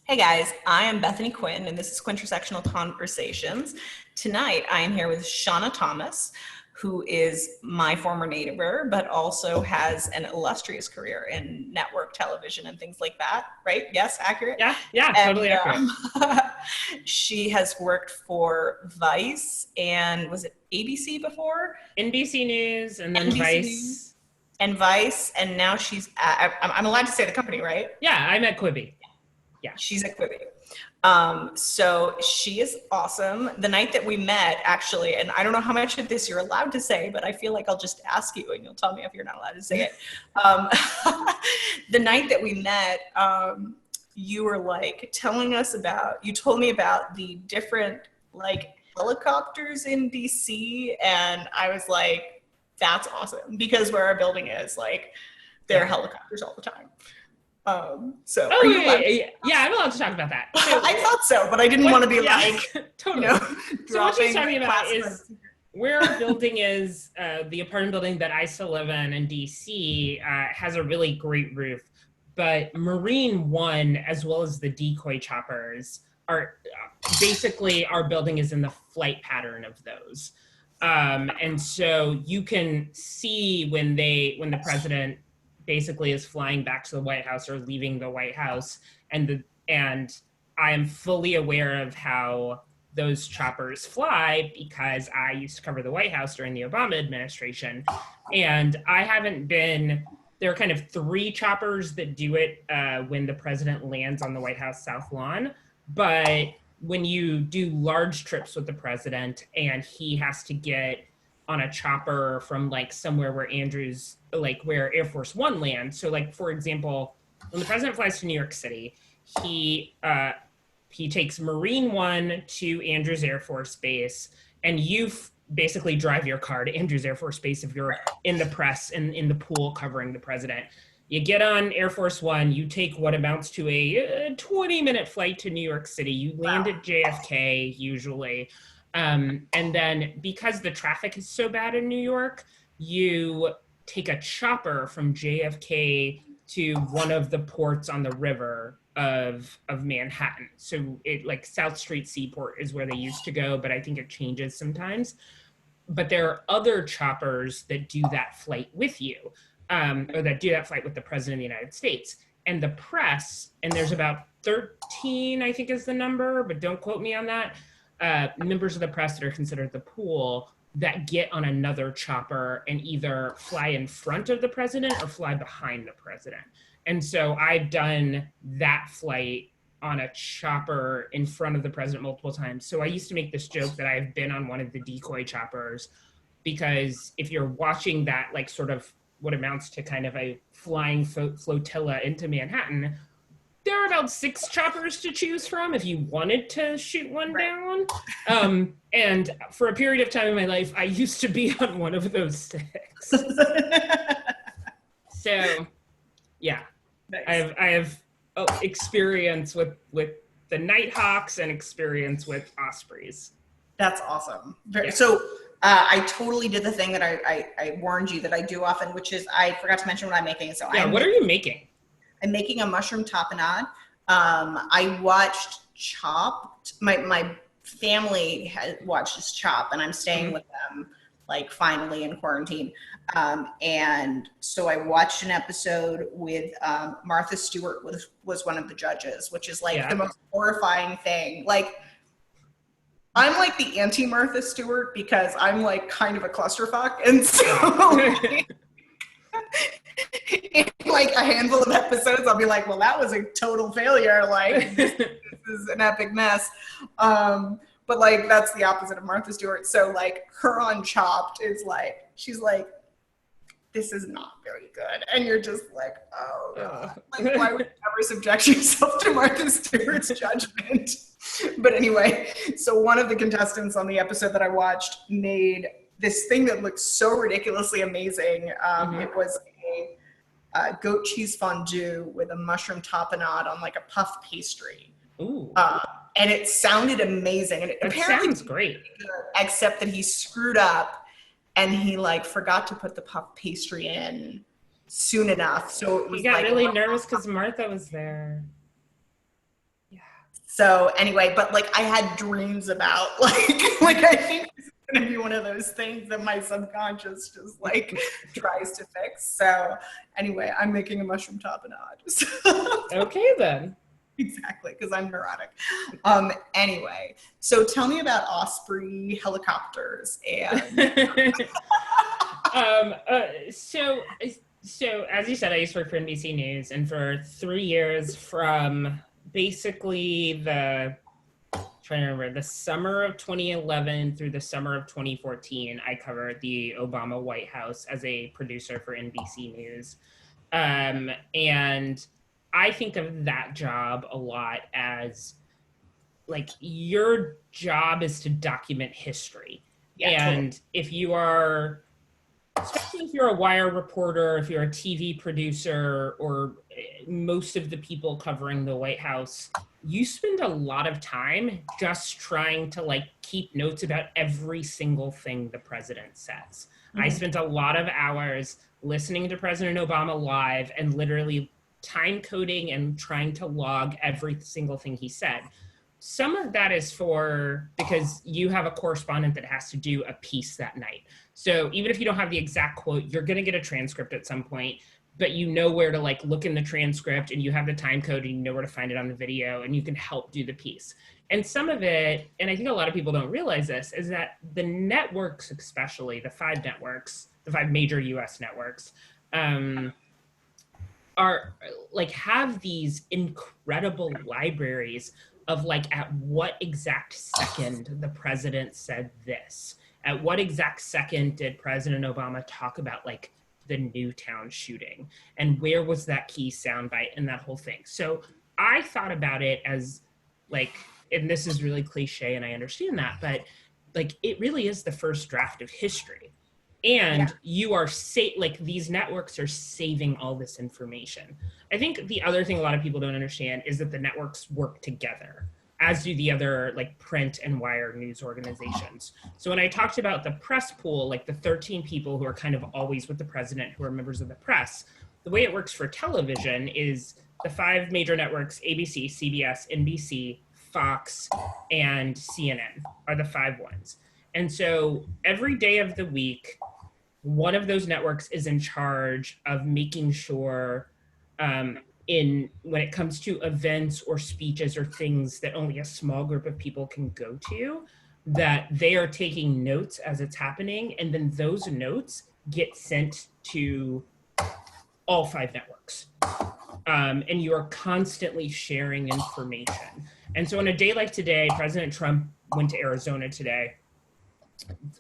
Hey guys, I am Bethany Quinn, and this is Quintersectional Conversations. Tonight, I am here with Shawna Thomas, who is my former neighbor, but also has an illustrious career in network television and things like that, right? Yes, accurate? Yeah, And totally accurate. she has worked for Vice and was it ABC before? NBC News and then NBC News Vice. and Vice, and now she's at, I'm allowed to say the company, right? Yeah, I'm at Quibi. Yeah. She's at Quibi. So she is awesome. The night that we met, actually, and I don't know how much of this you're allowed to say, but I feel like I'll just ask you and you'll tell me if you're not allowed to say it. The night that we met, you were like telling us about, you told me about the different like helicopters in DC, and I was like, that's awesome, because where our building is, like, there are helicopters all the time. So Oh, are you allowed to? yeah, I'm allowed to talk about that. So, I thought so, but I didn't want to be like, totally. So what she's talking about is where our building is, the apartment building that I still live in DC, has a really great roof. But Marine One, as well as the decoy choppers, are basically our building is in the flight pattern of those. And so you can see when the president basically is flying back to the White House or leaving the White House, and I am fully aware of how those choppers fly because I used to cover the White House during the Obama administration, and I haven't been. There are kind of three choppers that do it when the president lands on the White House South Lawn, but when you do large trips with the president and he has to get on a chopper from like somewhere where where Air Force One lands. So like, for example, when the president flies to New York City, he takes Marine One to Andrews Air Force Base, and you basically drive your car to Andrews Air Force Base if you're in the press and in the pool covering the president. You get on Air Force One, you take what amounts to a 20-minute flight to New York City. You land at JFK usually. And then because the traffic is so bad in New York, you take a chopper from JFK to one of the ports on the river of Manhattan. So it like South Street Seaport is where they used to go, but I think it changes sometimes. But there are other choppers that do that flight with you, or that do that flight with the president of the United States. And the press, and there's about 13, I think is the number, but don't quote me on that, members of the press that are considered the pool that get on another chopper and either fly in front of the president or fly behind the president. And so I've done that flight on a chopper in front of the president multiple times. So I used to make this joke that I've been on one of the decoy choppers, because if you're watching that, like sort of what amounts to kind of a flying flotilla into Manhattan, there are about 6 choppers to choose from if you wanted to shoot one down. And for a period of time in my life, I used to be on one of those 6. So, yeah, nice. I have experience with the Nighthawks and experience with Ospreys. That's awesome. So I totally did the thing that I warned you that I do often, which is I forgot to mention what I'm making. So yeah, what are you making? I'm making a mushroom tapenade. I watched Chopped. My family had watched this Chopped, and I'm staying with them, like, finally in quarantine. And so I watched an episode with Martha Stewart was one of the judges, which is like the most horrifying thing. Like, I'm like the anti-Martha Stewart because I'm like kind of a clusterfuck, and so in like a handful of episodes, I'll be like, well, that was a total failure. Like, this is an epic mess. But like, that's the opposite of Martha Stewart. So like, her on Chopped is like, she's like, this is not very good. And you're just like, oh, God. Like, why would you ever subject yourself to Martha Stewart's judgment? But anyway, so one of the contestants on the episode that I watched made this thing that looked so ridiculously amazing. It was a goat cheese fondue with a mushroom tapenade on like a puff pastry. Ooh. And it sounded amazing. And it apparently sounds great. Except that he screwed up and he like forgot to put the puff pastry in soon enough. So it was he got like, really nervous because Martha was there. Yeah. So anyway, but like I had dreams about like I think this is gonna be one of those things that my subconscious just like tries to fix. So anyway, I'm making a mushroom tapenade. Okay then. Exactly, because I'm neurotic. Anyway, so tell me about Osprey helicopters and So as you said, I used to work for NBC News, and for 3 years, from basically the summer of 2011 through the summer of 2014, I covered the Obama White House as a producer for NBC News. And I think of that job a lot as like your job is to document history. Yeah, and totally. If you are, especially if you're a wire reporter, if you're a TV producer, or most of the people covering the White House, you spend a lot of time just trying to like keep notes about every single thing the president says. Mm-hmm. I spent a lot of hours listening to President Obama live and literally time coding and trying to log every single thing he said. Some of that is because you have a correspondent that has to do a piece that night. So even if you don't have the exact quote, you're going to get a transcript at some point, but you know where to like look in the transcript, and you have the time code, and you know where to find it on the video, and you can help do the piece. And some of it, and I think a lot of people don't realize this, is that the networks, especially the 5 networks, the 5 major US networks, are like have these incredible libraries of like at what exact second the president said this. At what exact second did President Obama talk about like the Newtown shooting? And where was that key soundbite and that whole thing? So I thought about it as like, and this is really cliche and I understand that, but like it really is the first draft of history. And you are like these networks are saving all this information. I think the other thing a lot of people don't understand is that the networks work together, as do the other like print and wire news organizations. So when I talked about the press pool, like the 13 people who are kind of always with the president, who are members of the press, the way it works for television is the 5 major networks, ABC, CBS, NBC, Fox, and CNN are the 5 ones. And so every day of the week, one of those networks is in charge of making sure when it comes to events or speeches or things that only a small group of people can go to, that they are taking notes as it's happening. And then those notes get sent to all 5 networks. And you are constantly sharing information. And so on a day like today, President Trump went to Arizona today.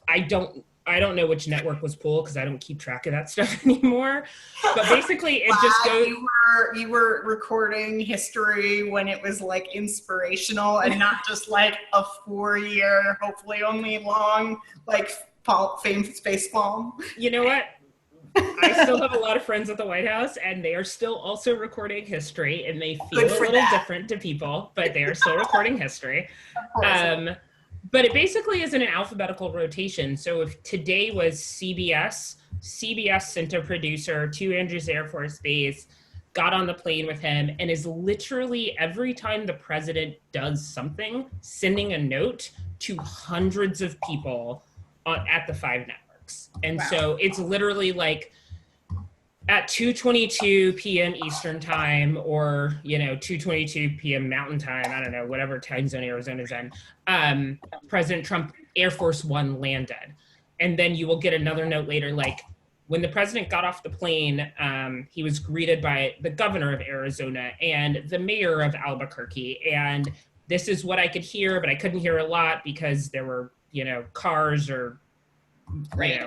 I don't know which network was pulled because I don't keep track of that stuff anymore. But basically, it just goes. You were recording history when it was like inspirational and not just like a 4-year, hopefully only long, like famed space palm. You know what? I still have a lot of friends at the White House, and they are still also recording history, and they feel a little different to people, but they are still recording history. But it basically is in an alphabetical rotation. So if today was CBS sent a producer to Andrews Air Force Base, got on the plane with him, and is literally every time the president does something, sending a note to hundreds of people at the 5 networks. And so it's literally like at 2:22 p.m. Eastern time, or 2:22 p.m. Mountain time, I don't know, whatever time zone Arizona's in, President Trump, Air Force One landed. And then you will get another note later, like when the president got off the plane, he was greeted by the governor of Arizona and the mayor of Albuquerque. And this is what I could hear, but I couldn't hear a lot because there were, cars or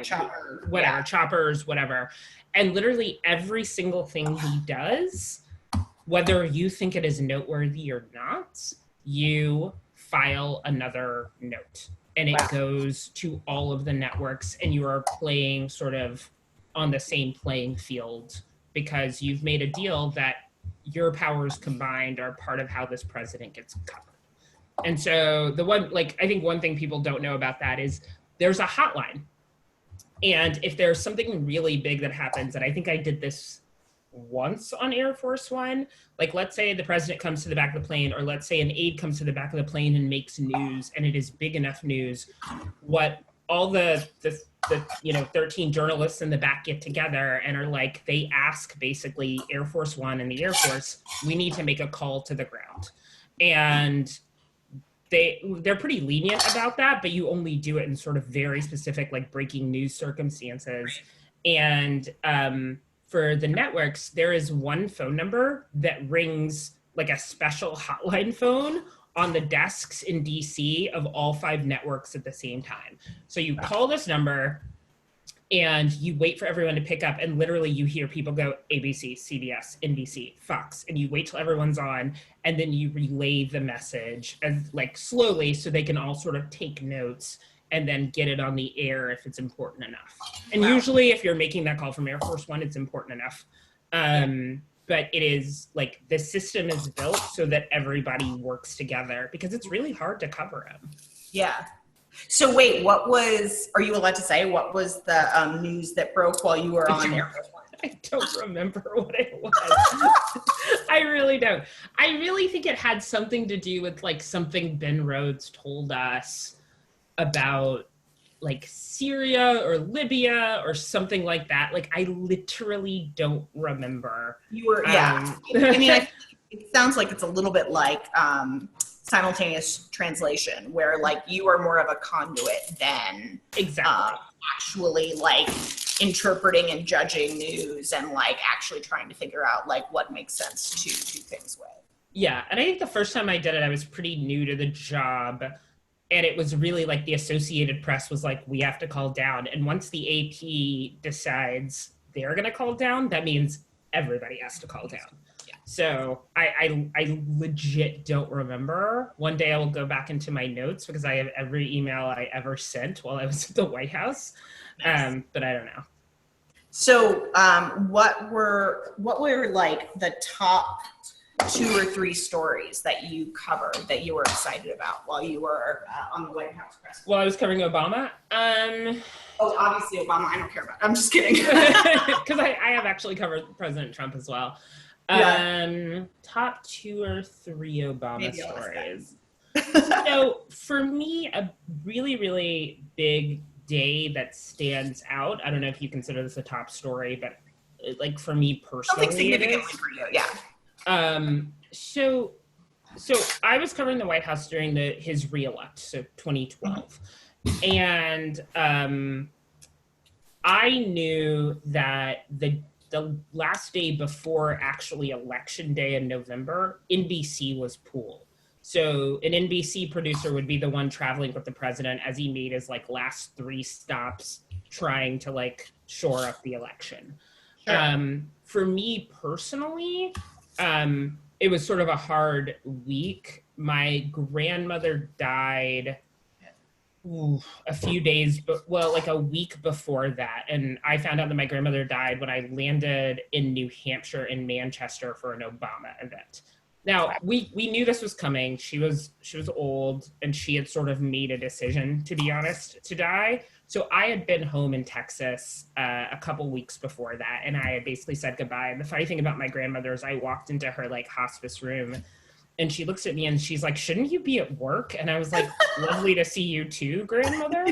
choppers, whatever. And literally every single thing he does, whether you think it is noteworthy or not, you file another note. And it goes to all of the networks, and you are playing sort of on the same playing field because you've made a deal that your powers combined are part of how this president gets covered. And so I think one thing people don't know about that is there's a hotline. And if there's something really big that happens, and I think I did this once on Air Force One. Like, let's say the president comes to the back of the plane, or let's say an aide comes to the back of the plane and makes news, and it is big enough news. What all the 13 journalists in the back get together and are like, they ask basically Air Force One and the Air Force, we need to make a call to the ground. And they're pretty lenient about that, but you only do it in sort of very specific, like, breaking news circumstances. And for the networks, there is one phone number that rings like a special hotline phone on the desks in DC of all 5 networks at the same time. So you call this number and you wait for everyone to pick up, and literally you hear people go ABC, CBS, NBC, Fox, and you wait till everyone's on, and then you relay the message and, like, slowly, so they can all sort of take notes and then get it on the air if it's important enough. And usually if you're making that call from Air Force One, it's important enough. But it is, like, the system is built so that everybody works together, because it's really hard to cover them. Yeah. So wait, are you allowed to say, what was the news that broke while you were on Air Force One? I don't remember what it was. I really don't. I really think it had something to do with, like, something Ben Rhodes told us about, like, Syria or Libya or something like that. Like, I literally don't remember. You were, yeah. I mean, it sounds like it's a little bit like simultaneous translation, where, like, you are more of a conduit than actually, like, interpreting and judging news and, like, actually trying to figure out, like, what makes sense to do things with. Yeah, and I think the first time I did it, I was pretty new to the job. And it was really like the Associated Press was like, we have to call down. And once the AP decides they're going to call down, that means everybody has to call down. Yeah. So I legit don't remember. One day I will go back into my notes, because I have every email I ever sent while I was at the White House. Nice. But I don't know. So what were like the top 2 or 3 stories that you covered that you were excited about while you were on the White House press? Well, I was covering Obama. Obviously Obama, I don't care about. I'm just kidding. Because I have actually covered President Trump as well. Top 2 or 3 Obama stories. So for me, a really, really big day that stands out, I don't know if you consider this a top story, but, like, for me personally, something significantly for you, yeah. So I was covering the White House during his re-elect, so 2012. And I knew that the last day before actually election day in November, NBC was pooled. So an NBC producer would be the one traveling with the president as he made his, like, last 3 stops trying to, like, shore up the election. Sure. For me personally, it was sort of a hard week. My grandmother died a few days, like a week before that. And I found out that my grandmother died when I landed in New Hampshire in Manchester for an Obama event. Now, we knew this was coming. She was old, and she had sort of made a decision, to be honest, to die. So I had been home in Texas a couple weeks before that, and I had basically said goodbye. And the funny thing about my grandmother is I walked into her, like, hospice room, and she looks at me and she's like, shouldn't you be at work? And I was like, lovely to see you too, grandmother.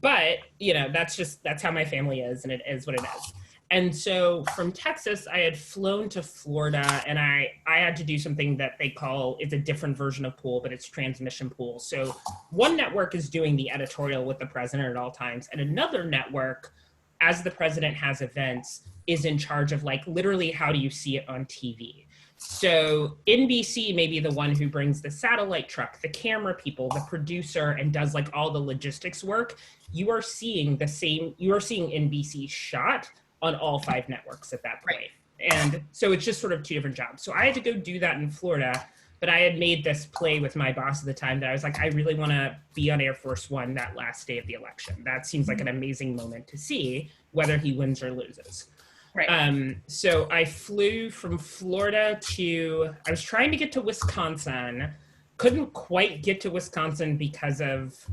But, you know, that's how my family is, and it is what it is. And so from Texas, I had flown to Florida, and I had to do something that they call, it's a different version of pool, but it's transmission pool. So one network is doing the editorial with the president at all times, and another network, as the president has events, is in charge of, like, literally how do you see it on TV. So NBC may be the one who brings the satellite truck, the camera people, the producer, and does, like, all the logistics work. You are seeing NBC shot on all 5 networks at that point. Right. And so it's just sort of 2 different jobs. So I had to go do that in Florida, but I had made this play with my boss at the time that I was like, I really want to be on Air Force One that last day of the election. That seems like an amazing moment to see whether he wins or loses. Right. So I flew from Florida I was trying to get to Wisconsin, couldn't quite get to Wisconsin because of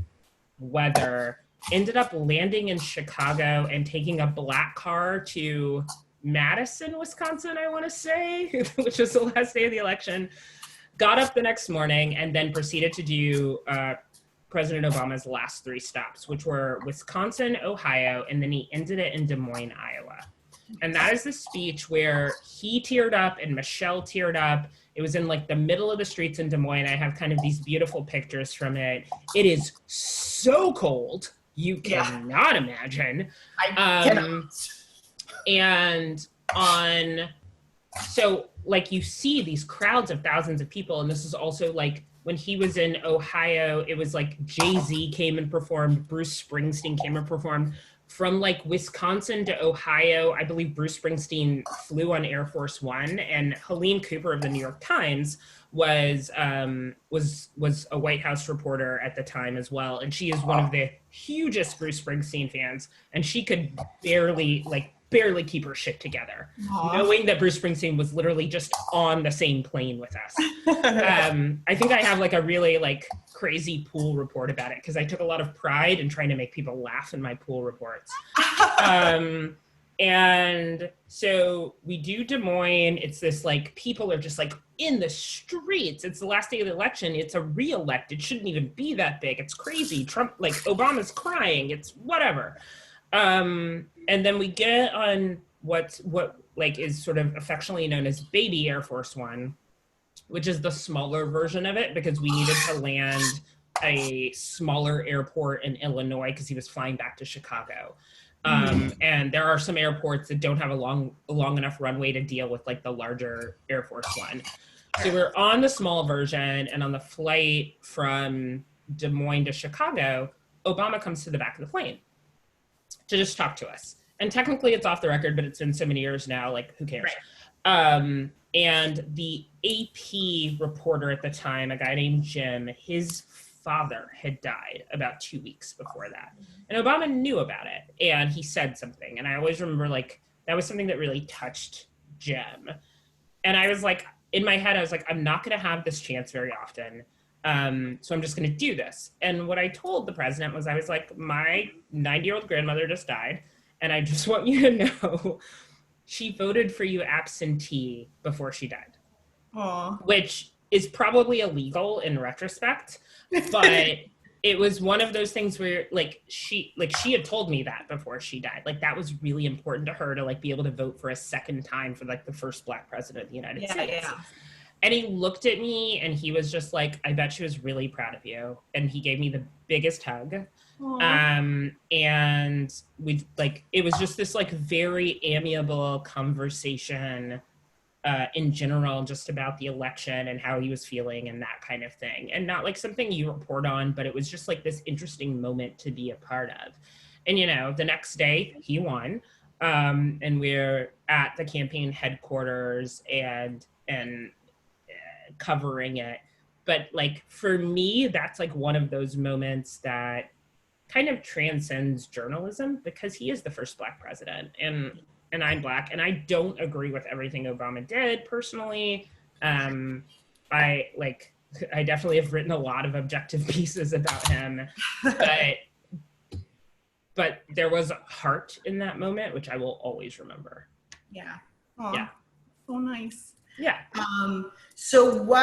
weather. ended up landing in Chicago and taking a black car to Madison, Wisconsin, I want to say, which was the last day of the election, got up the next morning and then proceeded to do President Obama's last 3 stops, which were Wisconsin, Ohio, and then he ended it in Des Moines, Iowa. And that is the speech where he teared up and Michelle teared up. It was in like the middle of the streets in Des Moines. I have kind of these beautiful pictures from it. It is so cold. You cannot imagine. I cannot. And so like you see these crowds of thousands of people. And this is also like when he was in Ohio, it was like Jay-Z came and performed, Bruce Springsteen came and performed. From like Wisconsin to Ohio, I believe Bruce Springsteen flew on Air Force One, and Helene Cooper of the New York Times was a White House reporter at the time as well, and she is one of the hugest Bruce Springsteen fans, and she could barely keep her shit together, knowing that Bruce Springsteen was literally just on the same plane with us. I think I have like a really like crazy pool report about it because I took a lot of pride in trying to make people laugh in my pool reports. And so we do Des Moines. It's this like people are just like in the streets. It's the last day of the election. It's a re-elect. It shouldn't even be that big. It's crazy. Trump, like Obama's crying. It's whatever. And then we get on what like is sort of affectionately known as Baby Air Force One, which is the smaller version of it because we needed to land a smaller airport in Illinois because he was flying back to Chicago. And there are some airports that don't have a long enough runway to deal with like the larger Air Force One. So we're on the small version, and on the flight from Des Moines to Chicago, Obama comes to the back of the plane to just talk to us. And technically it's off the record, but it's been so many years now, like who cares? Right. And the AP reporter at the time, a guy named Jim, his father had died about 2 weeks before that. And Obama knew about it and he said something. And I always remember like, that was something that really touched Jim. And I was like, in my head, I was like, I'm not gonna have this chance very often. So I'm just gonna do this. And what I told the president was, I was like, my 90-year-old grandmother just died. And I just want you to know, she voted for you absentee before she died. Aww. Which is probably illegal in retrospect, but it was one of those things where she had told me that before she died. Like that was really important to her to like be able to vote for a second time for like the first Black president of the United States. Yeah. And he looked at me and he was just like, I bet she was really proud of you. And he gave me the biggest hug. And we like, it was just this like very amiable conversation in general, just about the election and how he was feeling and that kind of thing. And not like something you report on, but it was just like this interesting moment to be a part of. And, you know, the next day he won, and we're at the campaign headquarters and covering it. But like, for me, that's like one of those moments that kind of transcends journalism because he is the first Black president and I'm Black and I don't agree with everything Obama did personally. I definitely have written a lot of objective pieces about him, but there was heart in that moment, which I will always remember. Yeah. Aww. Yeah. So nice. Yeah. So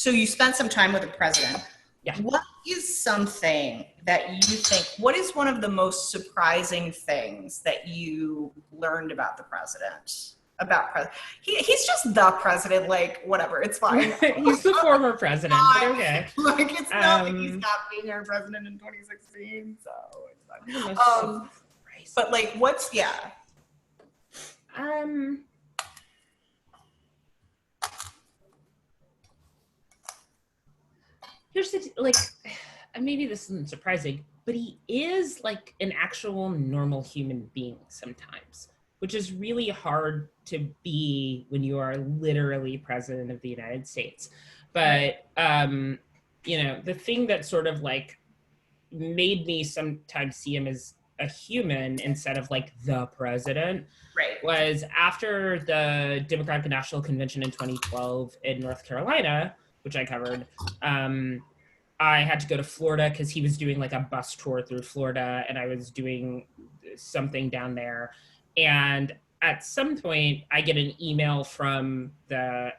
you spent some time with the president. Yeah. What is something that you think, what is one of the most surprising things that you learned about the president? He's just the president, like, whatever, it's fine. He's the former president, but okay. Like, it's not like he's not being our president in 2016, so it's fine. But, like, here's the, like, maybe this isn't surprising, but he is like an actual normal human being sometimes, which is really hard to be when you are literally president of the United States. But, you know, the thing that sort of like made me sometimes see him as a human instead of like the president was after the Democratic National Convention in 2012 in North Carolina, which I covered, I had to go to Florida because he was doing like a bus tour through Florida, and I was doing something down there. And at some point, I get an email from the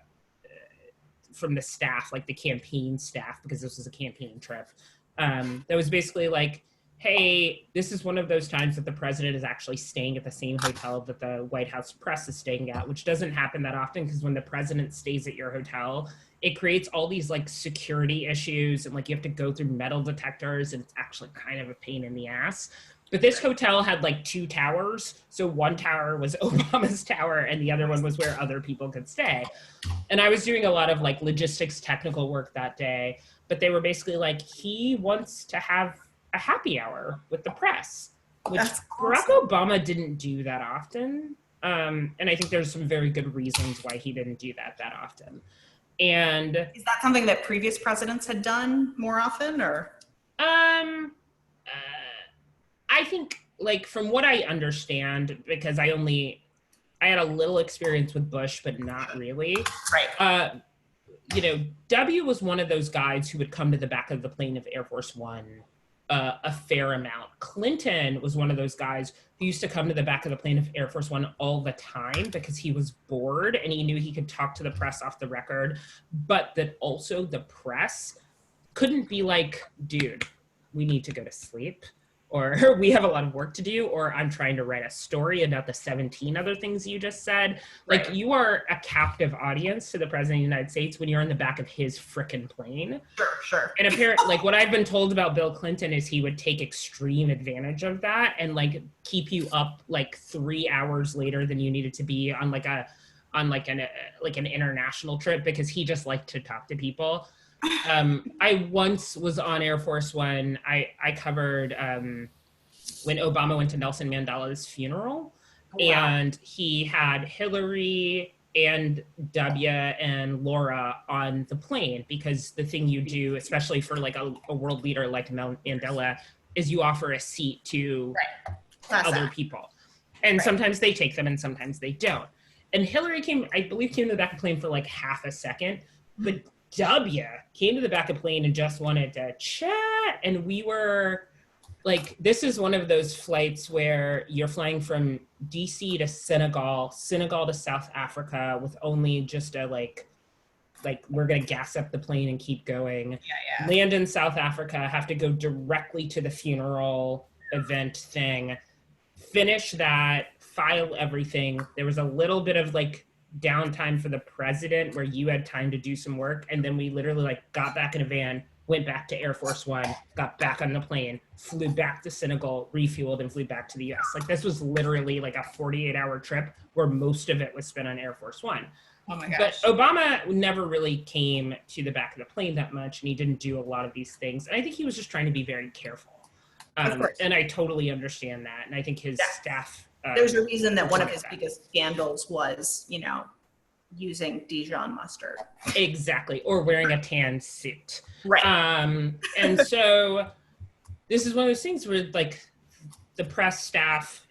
staff, like the campaign staff, because this was a campaign trip, that was basically like, hey, this is one of those times that the president is actually staying at the same hotel that the White House press is staying at, which doesn't happen that often, because when the president stays at your hotel, it creates all these like security issues, and like you have to go through metal detectors, and it's actually kind of a pain in the ass. But this hotel had like 2 towers. So one tower was Obama's tower, and the other one was where other people could stay. And I was doing a lot of like logistics technical work that day, but they were basically like, he wants to have a happy hour with the press, which Barack Obama didn't do that often. And I think there's some very good reasons why he didn't do that often. And is that something that previous presidents had done more often, or? I think, like, from what I understand, because I had a little experience with Bush, but not really. Right. W was one of those guys who would come to the back of the plane of Air Force One a fair amount. Clinton was one of those guys who used to come to the back of the plane of Air Force One all the time because he was bored and he knew he could talk to the press off the record, but that also the press couldn't be like, dude, we need to go to sleep, or we have a lot of work to do, or I'm trying to write a story about the 17 other things you just said. Like, right. You are a captive audience to the president of the United States when you're in the back of his frickin' plane. Sure. And apparently, like, what I've been told about Bill Clinton is he would take extreme advantage of that and like keep you up like 3 hours later than you needed to be on an international trip, because he just liked to talk to people. I once was on Air Force One. I covered when Obama went to Nelson Mandela's funeral. Oh, wow. And he had Hillary and W and Laura on the plane, because the thing you do, especially for like a world leader like Mandela, is you offer a seat to other people. And sometimes they take them and sometimes they don't. And Hillary I believe came to the back of the plane for like half a second, but W came to the back of the plane and just wanted to chat. And we were like, this is one of those flights where you're flying from DC to Senegal to South Africa with only just a like we're going to gas up the plane and keep going. Yeah. Land in South Africa, have to go directly to the funeral event thing, finish that, file everything. There was a little bit of like downtime for the president where you had time to do some work, and then we literally like got back in a van, went back to Air Force One, got back on the plane, flew back to Senegal, refueled, and flew back to the US. Like, this was literally like a 48-hour trip where most of it was spent on Air Force One. Oh my gosh. But Obama never really came to the back of the plane that much, and he didn't do a lot of these things. And I think he was just trying to be very careful. And I totally understand that. And I think his staff... There's a reason that one of his biggest scandals was, using Dijon mustard. Exactly. Or wearing a tan suit. Right. And so this is one of those things where like the press staff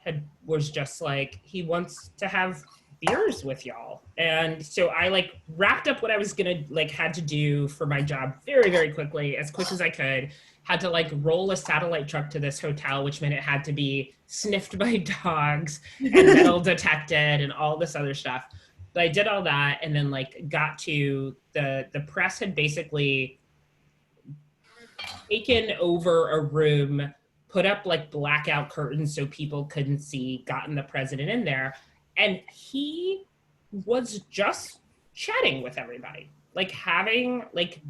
was just like, he wants to have beers with y'all. And so I like wrapped up what I was gonna had to do for my job very, very quickly, as quick as I could. Had to like roll a satellite truck to this hotel, which meant it had to be sniffed by dogs and metal detected and all this other stuff. But I did all that, and then like got to the press had basically taken over a room, put up like blackout curtains so people couldn't see, gotten the president in there, and he was just chatting with everybody.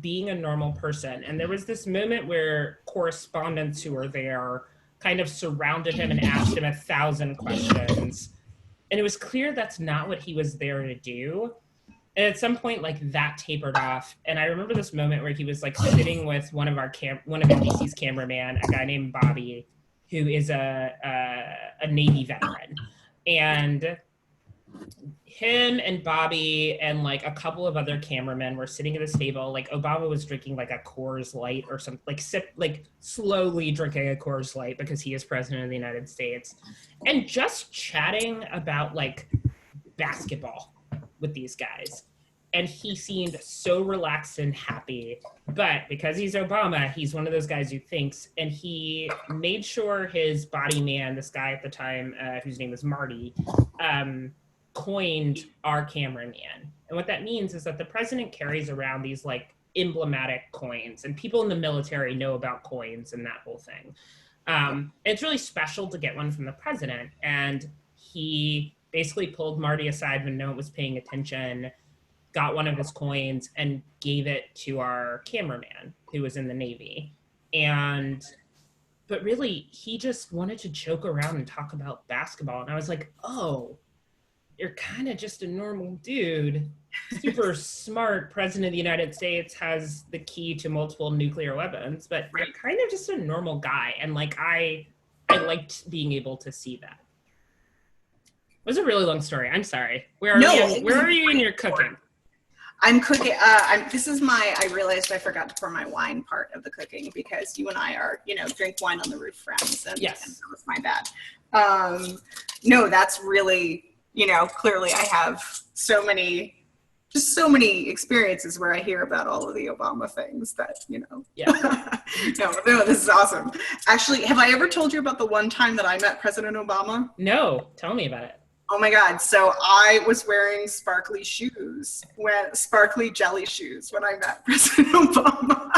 Being a normal person. And there was this moment where correspondents who were there kind of surrounded him and asked him 1,000 questions. And it was clear that's not what he was there to do. And at some point, like, that tapered off. And I remember this moment where he was like sitting with one of NBC's cameraman, a guy named Bobby, who is a Navy veteran. And him and Bobby and like a couple of other cameramen were sitting at this table. Like, Obama was drinking like a Coors Light or something, slowly drinking a Coors Light because he is president of the United States, and just chatting about like basketball with these guys. and he seemed so relaxed and happy. But because he's Obama, he's one of those guys who thinks, and he made sure his body man, this guy at the time, whose name was Marty, coined our cameraman. And what that means is that the president carries around these like emblematic coins, and people in the military know about coins and that whole thing. It's really special to get one from the president, and he basically pulled Marty aside when no one was paying attention, got one of his coins, and gave it to our cameraman who was in the Navy. But really, he just wanted to joke around and talk about basketball. And I was like, oh, you're kind of just a normal dude. Super smart president of the United States, has the key to multiple nuclear weapons, but you're kind of just a normal guy. And like, I liked being able to see that. It was a really long story. I'm sorry. Where are you in your cooking? I'm cooking. I realized I forgot to pour my wine part of the cooking because you and I are, drink wine on the roof friends. And, yes. And that was my bad. No, that's really, clearly I have so many experiences where I hear about all of the Obama things that, Yeah. No, this is awesome. Actually, have I ever told you about the one time that I met President Obama? No, tell me about it. Oh my God. So I was wearing sparkly jelly shoes when I met President Obama.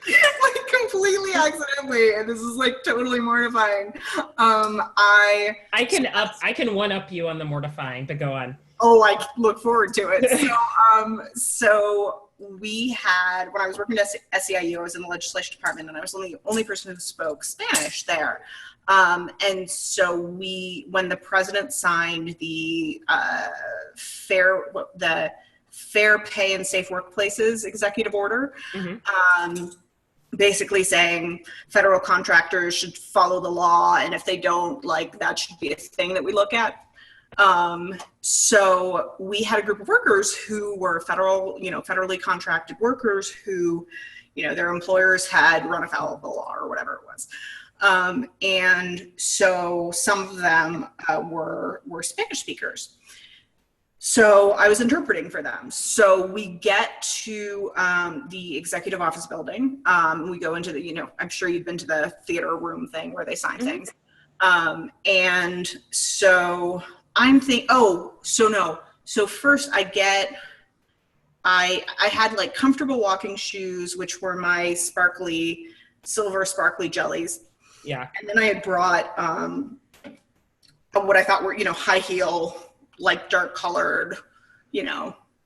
Like completely accidentally. And this is like totally mortifying. I can one up you on the mortifying, but go on. Oh, I look forward to it. So we had, when I was working at SEIU, I was in the legislation department, and I was the only person who spoke Spanish there. And so when the president signed the Fair Pay and Safe Workplaces executive order, basically saying federal contractors should follow the law, and if they don't, like, that should be a thing that we look at. So we had a group of workers who were federally contracted workers who, their employers had run afoul of the law or whatever it was. And so some of them were Spanish speakers. So I was interpreting for them. So we get to the executive office building. We go into the, I'm sure you've been to the theater room thing where they sign things. And so I'm thinking, so first I had like comfortable walking shoes, which were my silver sparkly jellies. Yeah. And then I had brought what I thought were, high heel, like dark colored,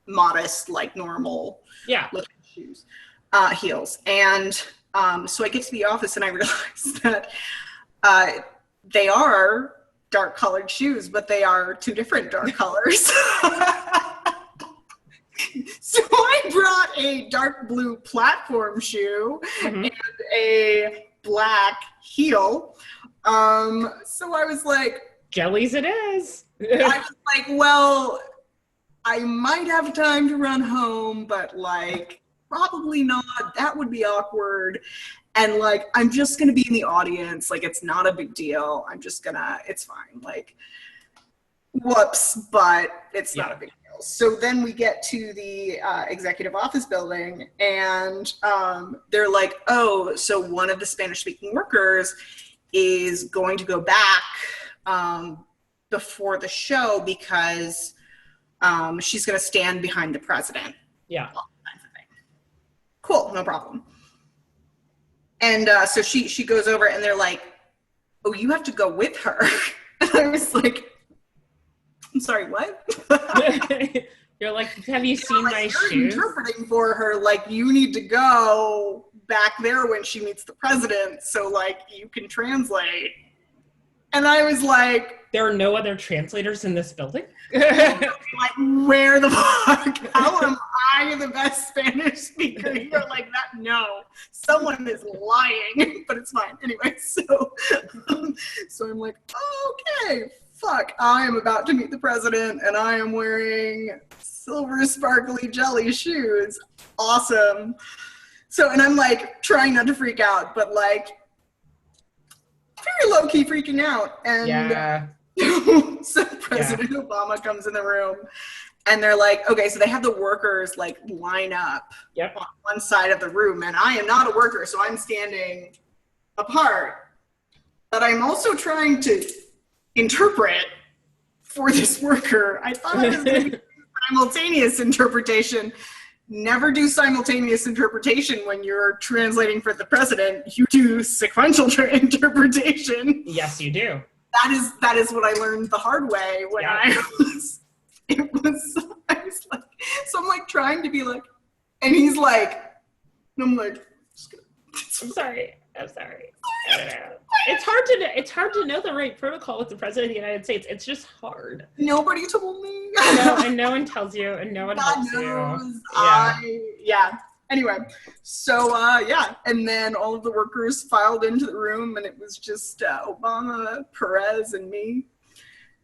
modest, like normal looking shoes, heels. And so I get to the office and I realize that they are dark colored shoes, but they are two different dark colors. So I brought a dark blue platform shoe and a black heel. So I was like, jellies it is. I was like, well, I might have time to run home, but like, probably not. That would be awkward. And like, I'm just going to be in the audience. Like, it's not a big deal. It's fine. Like, whoops, but it's not a big deal. So then we get to the executive office building, and they're like, oh, so one of the Spanish speaking workers is going to go back before the show because she's going to stand behind the president. Yeah. Cool, no problem. And so she goes over, and they're like, oh, you have to go with her. And I was like, I'm sorry, what? You're like, have you seen my shoes? Interpreting for her, like, you need to go back there when she meets the president, so like you can translate. And I was like, there are no other translators in this building? Like, where the fuck? How am I the best Spanish speaker here like that? No, someone is lying, but it's fine. Anyway, so I'm like, okay, fuck, I am about to meet the president, and I am wearing silver sparkly jelly shoes. Awesome. So, and I'm like trying not to freak out, but like very low key freaking out. And so President Obama comes in the room, And they're like, okay, so they have the workers like line up on one side of the room, and I am not a worker, so I'm standing apart. But I'm also trying to interpret for this worker. I thought I was going to do simultaneous interpretation. Never do simultaneous interpretation when you're translating for the president. You do sequential interpretation. Yes, you do. That is what I learned the hard way when I was like, so I'm like trying to be like, and he's like, and I'm like, I'm sorry. I don't know. It's hard to know the right protocol with the president of the United States. It's just hard. Nobody told me. And no one tells you, and no one helps you. Yeah. Anyway, so and then all of the workers filed into the room, and it was just Obama, Perez, and me.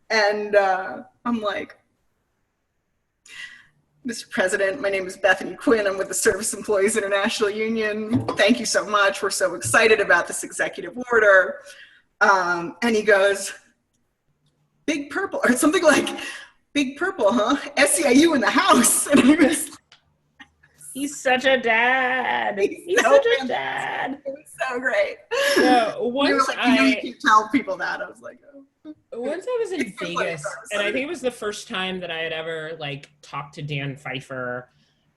And I'm like, Mr. President, my name is Bethany Quinn. I'm with the Service Employees International Union. Thank you so much. We're so excited about this executive order. And he goes, Big Purple, or something like, Big Purple, huh? SEIU in the house. And I was like, he's such a dad. He's such a dad. It was so great. No, once you can tell people that. I was like, oh. Once I was in Vegas, and I think it was the first time that I had ever like talked to Dan Pfeiffer,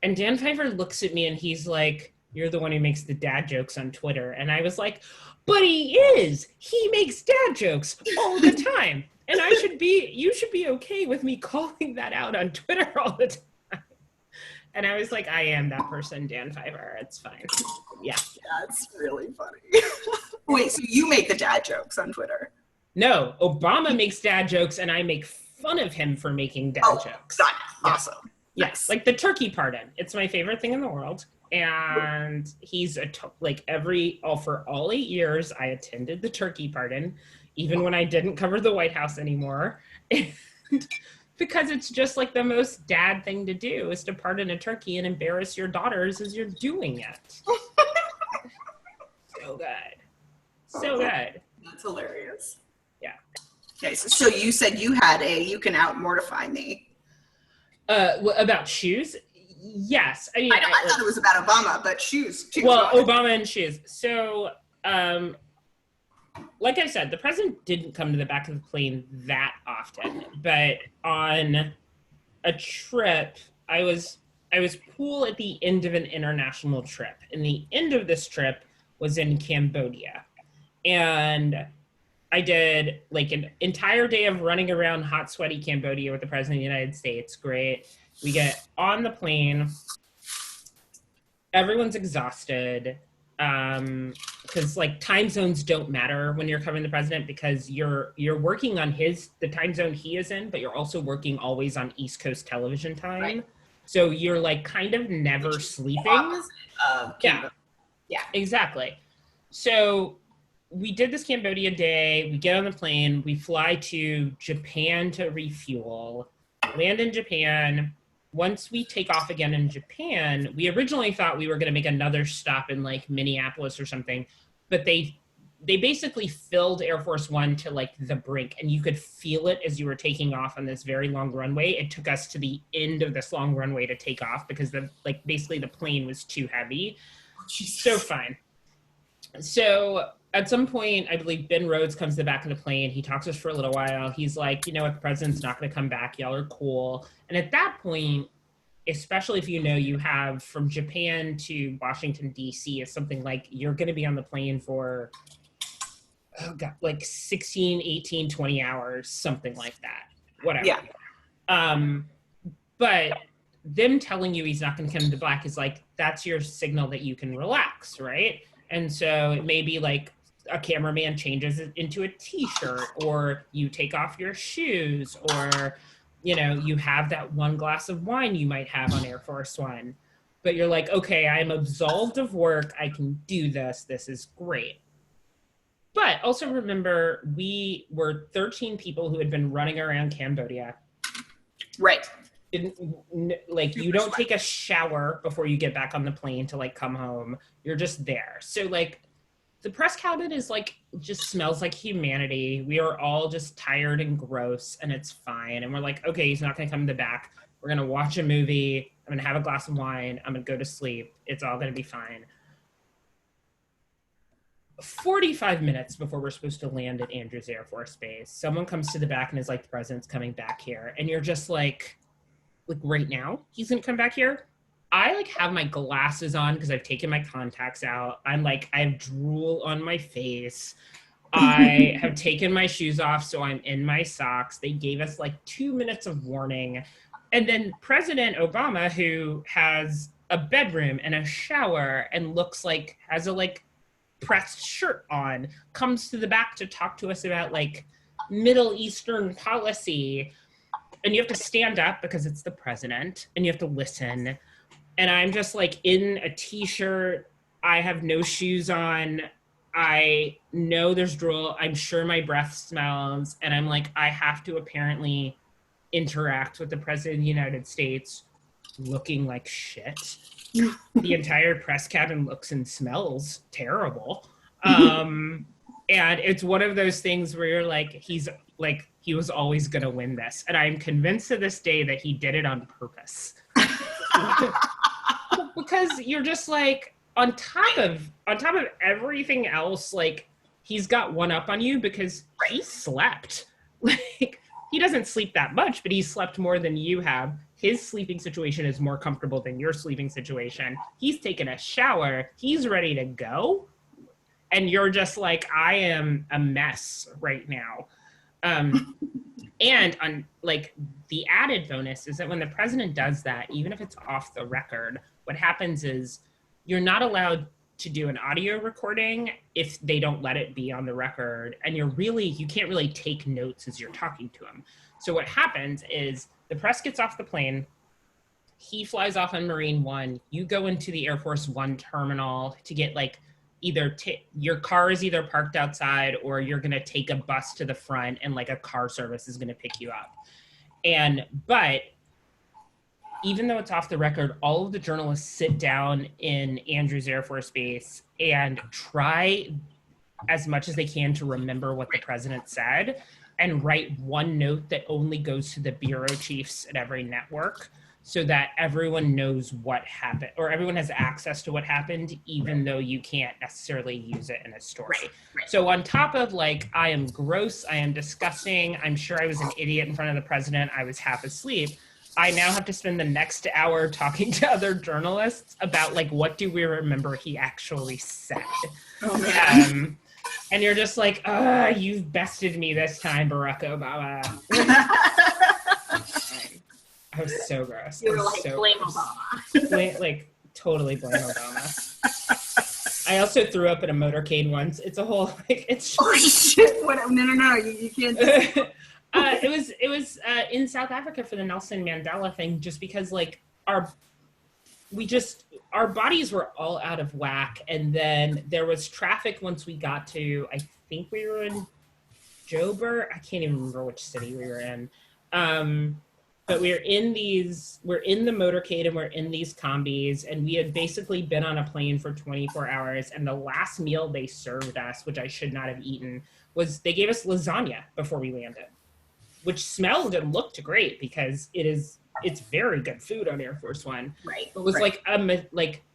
and Dan Pfeiffer looks at me and he's like, "You're the one who makes the dad jokes on Twitter," and I was like, "But he is. He makes dad jokes all the time, and you should be okay with me calling that out on Twitter all the time." And I was like, "I am that person, Dan Pfeiffer. It's fine." Yeah, it's really funny. Wait, so you make the dad jokes on Twitter? No, Obama makes dad jokes, and I make fun of him for making dad jokes. Got it. Awesome. Yes, like the turkey pardon. It's my favorite thing in the world. And he's for all 8 years, I attended the turkey pardon, even when I didn't cover the White House anymore. And because it's just like the most dad thing to do is to pardon a turkey and embarrass your daughters as you're doing it. So good. So good. That's hilarious. Yeah. Okay, so you said you had you can out mortify me. About shoes? Yes. I mean, I thought it was about Obama, but shoes. Well, Obama and shoes. So, like I said, the president didn't come to the back of the plane that often, but on a trip, I was pool at the end of an international trip, and the end of this trip was in Cambodia, and I did like an entire day of running around hot, sweaty Cambodia with the president of the United States. Great. We get on the plane. Everyone's exhausted because like time zones don't matter when you're covering the president because you're working on the time zone he is in, but you're also working always on East Coast television time. Right. So you're like kind of never sleeping. Yeah, exactly. So we did this Cambodia day, we get on the plane, we fly to Japan to refuel, land in Japan. Once we take off again in Japan, we originally thought we were going to make another stop in like Minneapolis or something, but they basically filled Air Force One to like the brink, and you could feel it as you were taking off on this very long runway. It took us to the end of this long runway to take off because basically the plane was too heavy. So fine. So at some point, I believe Ben Rhodes comes to the back of the plane. He talks to us for a little while. He's like, you know what, the president's not going to come back. Y'all are cool. And at that point, especially if you have from Japan to Washington, D.C. is something like you're going to be on the plane for, like 16, 18, 20 hours, something like that. Whatever. Yeah. But them telling you he's not going to come to black is like, that's your signal that you can relax, right? And so it may be like a cameraman changes it into a t-shirt, or you take off your shoes, or, you have that one glass of wine you might have on Air Force One. But you're like, okay, I'm absolved of work. I can do this. This is great. But also remember, we were 13 people who had been running around Cambodia. Right. You don't take a shower before you get back on the plane to come home. You're just there. So the press cabin is just smells like humanity. We are all just tired and gross, and it's fine. And we're like, okay, he's not going to come in the back. We're going to watch a movie. I'm going to have a glass of wine. I'm going to go to sleep. It's all going to be fine. 45 minutes before we're supposed to land at Andrews Air Force Base, someone comes to the back and is like, the president's coming back here. And you're just like right now, he's going to come back here? I like have my glasses on because I've taken my contacts out. I'm like, I have drool on my face. I have taken my shoes off, so I'm in my socks. They gave us like 2 minutes of warning. And then President Obama, who has a bedroom and a shower and looks like has a like pressed shirt on, comes to the back to talk to us about like Middle Eastern policy. And you have to stand up because it's the president and you have to listen. And I'm just like in a t-shirt. I have no shoes on. I know there's drool. I'm sure my breath smells. And I'm like, I have to apparently interact with the president of the United States looking like shit. The entire press cabin looks and smells terrible. And it's one of those things where you're like, he was always going to win this. And I'm convinced to this day that he did it on purpose. Because you're just like, on top of everything else, like he's got one up on you because he slept. Like he doesn't sleep that much, but he slept more than you have. His sleeping situation is more comfortable than your sleeping situation. He's taken a shower. He's ready to go. And you're just like, I am a mess right now. And on like the added bonus is that when the president does that, even if it's off the record, what happens is you're not allowed to do an audio recording if they don't let it be on the record. And you can't really take notes as you're talking to him. So what happens is the press gets off the plane. He flies off on Marine One. You go into the Air Force One terminal to get like your car is either parked outside or you're going to take a bus to the front and like a car service is going to pick you up. But even though it's off the record, all of the journalists sit down in Andrews Air Force Base and try as much as they can to remember what the president said and write one note that only goes to the bureau chiefs at every network so that everyone knows what happened or everyone has access to what happened, even though you can't necessarily use it in a story. Right. So on top of like, I am gross, I am disgusting, I'm sure I was an idiot in front of the president, I was half asleep, I now have to spend the next hour talking to other journalists about like, what do we remember he actually said? Oh, man. And you're just like, you've bested me this time, Barack Obama. I was so gross. You were like, blame Obama. Totally blame Obama. I also threw up in a motorcade once. It's a whole, it's... Oh, shit. No. You can't do it. It was in South Africa for the Nelson Mandela thing, just because our bodies were all out of whack, and then there was traffic once we got to, I think we were in Joburg. I can't even remember which city we were in. But we're in the motorcade and we're in these combis, and we had basically been on a plane for 24 hours. And the last meal they served us, which I should not have eaten, was they gave us lasagna before we landed, which smelled and looked great because it's very good food on Air Force One. Right. It was like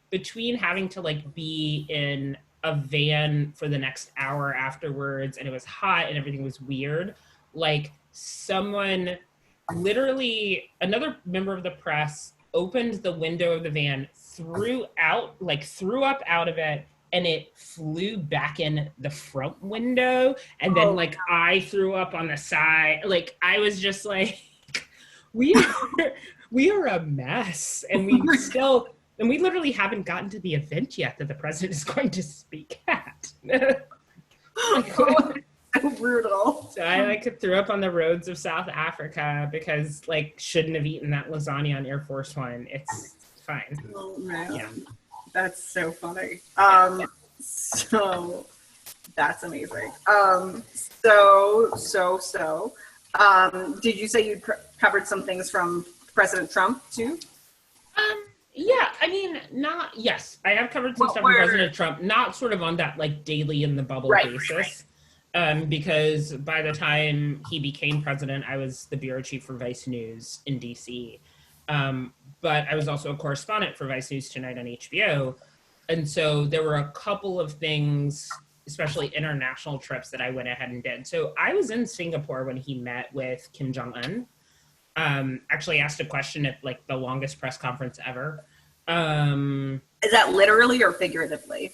between having to be in a van for the next hour afterwards, and it was hot and everything was weird. Literally, another member of the press opened the window of the van, threw up out of it, and it flew back in the front window. And then I threw up on the side. I was just like, we are a mess. And we literally haven't gotten to the event yet that the president is going to speak at. So brutal. So I threw up on the roads of South Africa because shouldn't have eaten that lasagna on Air Force One. It's fine. Oh man. Yeah. That's so funny. So that's amazing. Did you say you covered some things from President Trump too? Yeah, I mean, yes, I have covered some stuff from President Trump, not sort of on that daily in the bubble basis. Right. Because by the time he became president, I was the bureau chief for Vice News in DC. But I was also a correspondent for Vice News Tonight on HBO. And so there were a couple of things, especially international trips, that I went ahead and did. So I was in Singapore when he met with Kim Jong-un. Actually asked a question at like the longest press conference ever. Is that literally or figuratively?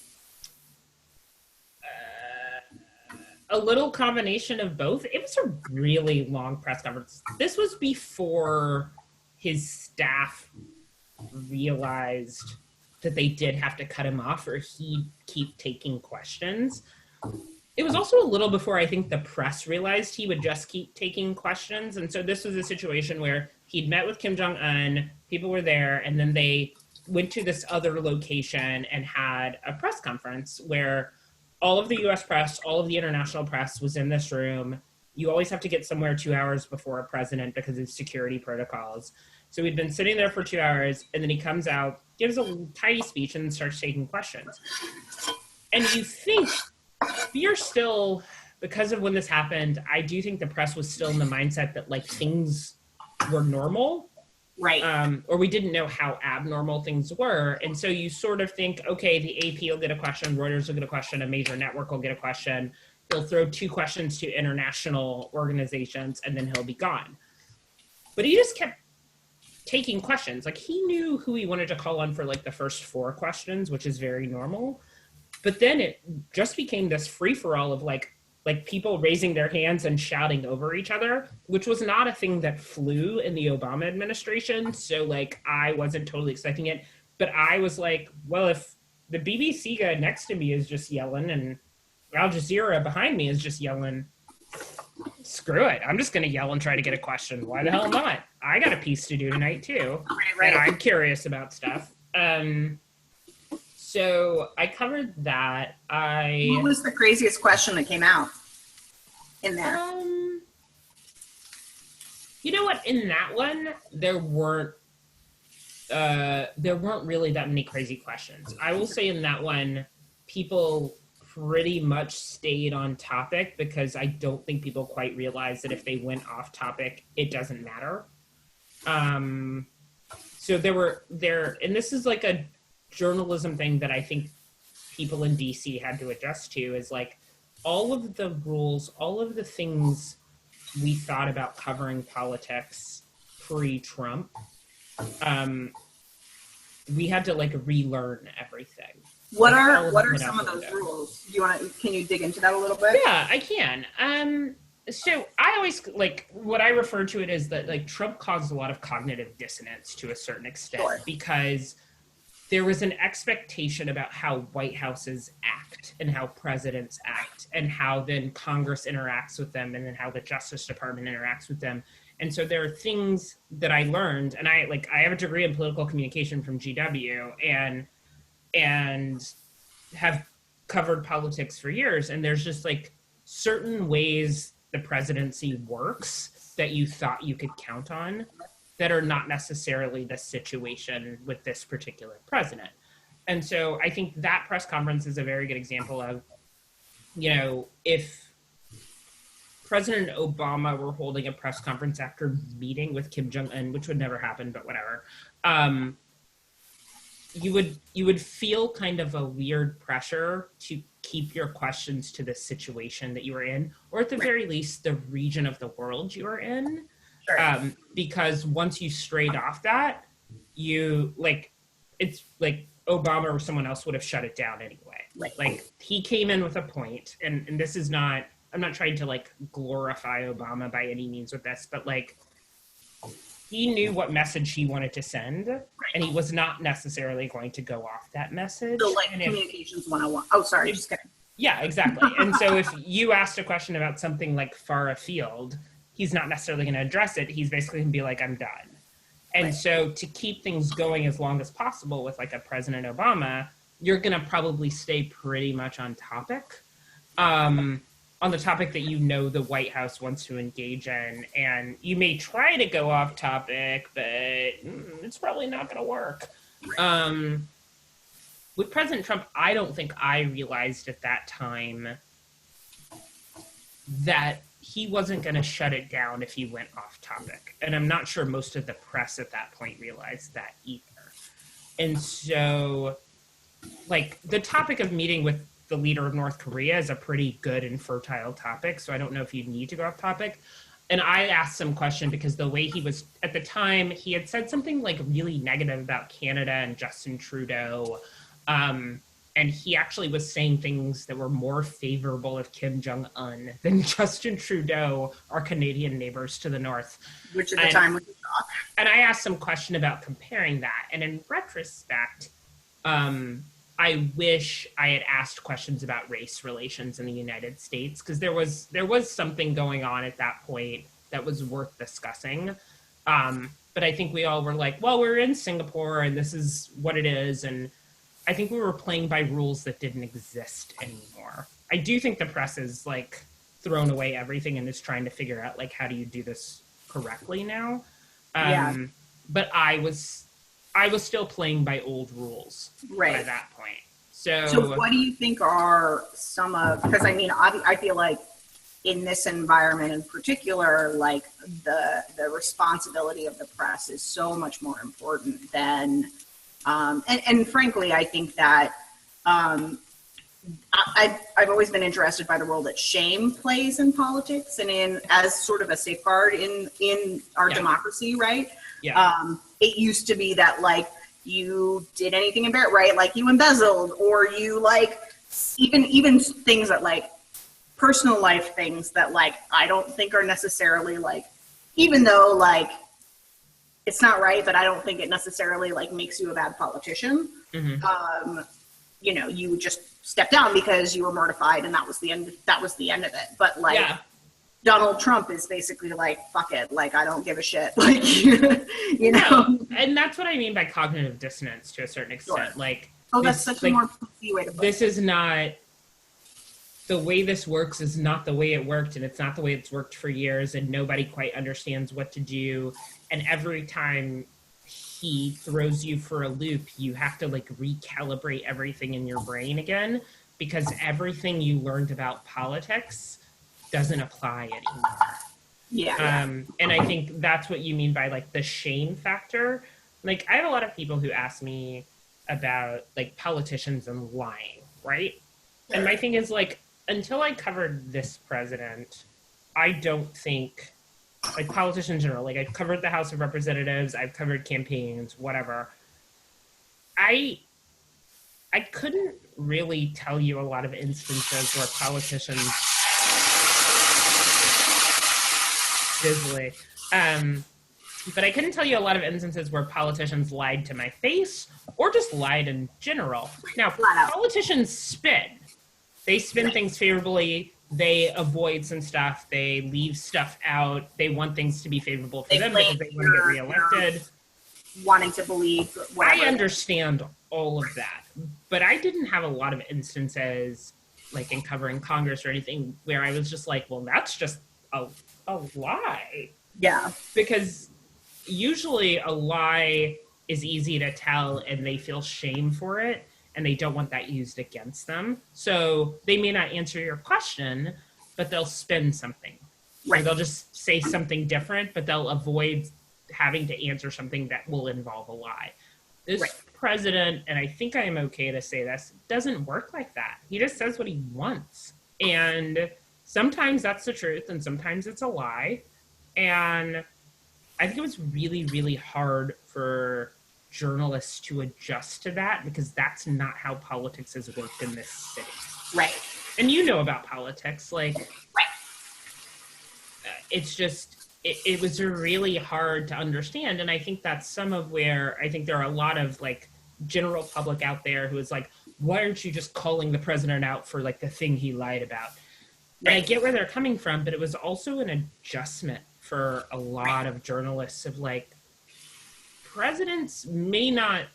A little combination of both. It was a really long press conference. This was before his staff realized that they did have to cut him off or he'd keep taking questions. It was also a little before I think the press realized he would just keep taking questions. And so this was a situation where he'd met with Kim Jong-un, people were there, and then they went to this other location and had a press conference where all of the US press, all of the international press was in this room. You always have to get somewhere 2 hours before a president because of security protocols. So we'd been sitting there for 2 hours, and then he comes out, gives a tiny speech, and then starts taking questions. And you think, you're still, because of when this happened, I do think the press was still in the mindset that like things were normal. Right. Or we didn't know how abnormal things were. And so you sort of think, okay, the AP will get a question, Reuters will get a question, a major network will get a question. He'll throw 2 questions to international organizations, and then he'll be gone. But he just kept taking questions. Like he knew who he wanted to call on for like the first 4 questions, which is very normal. But then it just became this free-for-all of like people raising their hands and shouting over each other, which was not a thing that flew in the Obama administration. So like I wasn't totally expecting it, but I was like, well, if the BBC guy next to me is just yelling and Al Jazeera behind me is just yelling, screw it. I'm just going to yell and try to get a question. Why the hell not? I got a piece to do tonight too. Right. And I'm curious about stuff. So I covered that. What was the craziest question that came out in there? You know what? In that one, there weren't really that many crazy questions. I will say in that one, people pretty much stayed on topic because I don't think people quite realized that if they went off topic, it doesn't matter. So and this is like a journalism thing that I think people in DC had to adjust to, is like all of the rules, all of the things we thought about covering politics pre-Trump, we had to like relearn everything. What are some of those rules? Can you dig into that a little bit? Yeah, I can. So I always like what I refer to it as that like Trump caused a lot of cognitive dissonance to a certain extent, sure, because there was an expectation about how White Houses act and how presidents act and how then Congress interacts with them and then how the Justice Department interacts with them. And so there are things that I learned, and I have a degree in political communication from GW and have covered politics for years. And there's just like certain ways the presidency works that you thought you could count on that are not necessarily the situation with this particular president. And so I think that press conference is a very good example of, you know, if President Obama were holding a press conference after meeting with Kim Jong-un, which would never happen, but whatever, you would feel kind of a weird pressure to keep your questions to the situation that you were in, or at the very least, the region of the world you were in. Because once you strayed off that, it's like Obama or someone else would have shut it down anyway. Right. Like he came in with a point, and this is not, I'm not trying to like glorify Obama by any means with this, but like he knew what message he wanted to send, and he was not necessarily going to go off that message. So like communications 101. Oh, sorry, just kidding. Yeah, exactly. And so if you asked a question about something like far afield, he's not necessarily going to address it. He's basically going to be like, I'm done. And so to keep things going as long as possible with like a President Obama, you're going to probably stay pretty much on topic, on the topic that you know the White House wants to engage in. And you may try to go off topic, but it's probably not going to work. With President Trump, I don't think I realized at that time that he wasn't going to shut it down if he went off topic. And I'm not sure most of the press at that point realized that either. And so, like, the topic of meeting with the leader of North Korea is a pretty good and fertile topic. So I don't know if you need to go off topic. And I asked some question because the way he was, at the time, he had said something like really negative about Canada and Justin Trudeau. And he actually was saying things that were more favorable of Kim Jong-un than Justin Trudeau, our Canadian neighbors to the north. Which at the time was a shock. And I asked some question about comparing that. And in retrospect, I wish I had asked questions about race relations in the United States, because there was something going on at that point that was worth discussing. But I think we all were like, well, we're in Singapore and this is what it is. And I think we were playing by rules that didn't exist anymore. I do think the press is like thrown away everything and is trying to figure out like, how do you do this correctly now? But I was still playing by old rules by that point. So what do you think are some of, because I mean, I feel like in this environment in particular, like the responsibility of the press is so much more important than, and frankly, I think that I've always been interested by the role that shame plays in politics and as sort of a safeguard in our democracy, right? Yeah. It used to be that like you did anything embarrassing, right? Like you embezzled, or you like even things that like personal life things that like I don't think are necessarily like, even though like it's not right, but I don't think it necessarily like makes you a bad politician. Mm-hmm. You know, you would just step down because you were mortified, and that was the end. That was the end of it. But like. Yeah. Donald Trump is basically like, fuck it, like, I don't give a shit. Like, you know? No, and that's what I mean by cognitive dissonance to a certain extent. Sure. Like, that's such a more PC way to put it. This is not, the way this works is not the way it worked, and it's not the way it's worked for years, and nobody quite understands what to do. And every time he throws you for a loop, you have to, like, recalibrate everything in your brain again, because everything you learned about politics doesn't apply anymore. Yeah. And I think that's what you mean by like the shame factor. Like I have a lot of people who ask me about like politicians and lying, right? And my thing is like, until I covered this president, I don't think like politicians in general, like I've covered the House of Representatives, I've covered campaigns, whatever. I couldn't really tell you a lot of instances where politicians but I couldn't tell you a lot of instances where politicians lied to my face or just lied in general. Now, politicians spin. They spin things favorably. They avoid some stuff. They leave stuff out. They want things to be favorable for them because they want to get reelected. Wanting to believe whatever. I understand all of that, but I didn't have a lot of instances like in covering Congress or anything where I was just like, well, that's just a lie. Yeah. Because usually a lie is easy to tell and they feel shame for it and they don't want that used against them. So they may not answer your question, but they'll spin something. Right. Or they'll just say something different, but they'll avoid having to answer something that will involve a lie. This president, and I think I am okay to say this, doesn't work like that. He just says what he wants. And sometimes that's the truth, and sometimes it's a lie. And I think it was really, really hard for journalists to adjust to that because that's not how politics has worked in this city. Right. And you know about politics, like, it's just, it was really hard to understand. And I think that's some of where I think there are a lot of like general public out there who is like, why aren't you just calling the president out for like the thing he lied about? And I get where they're coming from, but it was also an adjustment for a lot of journalists of like, presidents may not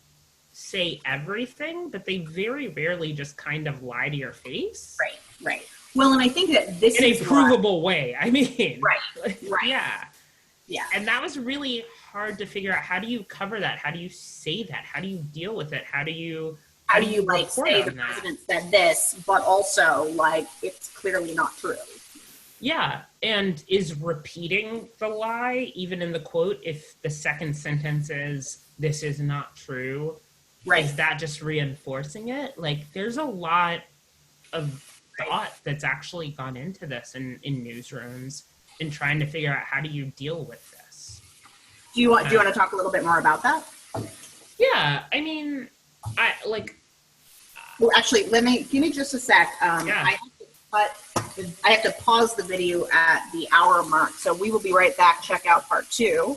say everything, but they very rarely just kind of lie to your face. Right. Well, and I think that this is in a provable way. I mean, right. Yeah. And that was really hard to figure out. How do you cover that? How do you say that? How do you deal with it? How do you like say the president said this, but also like it's clearly not true? Yeah, and is repeating the lie, even in the quote, if the second sentence is, this is not true, right? Is that just reinforcing it? Like, there's a lot of thought that's actually gone into this in newsrooms in trying to figure out how do you deal with this. Do you want to talk a little bit more about that? Yeah, I mean, Well, actually, give me just a sec. Yeah. I have to pause the video at the hour mark, so we will be right back. Check out part 2.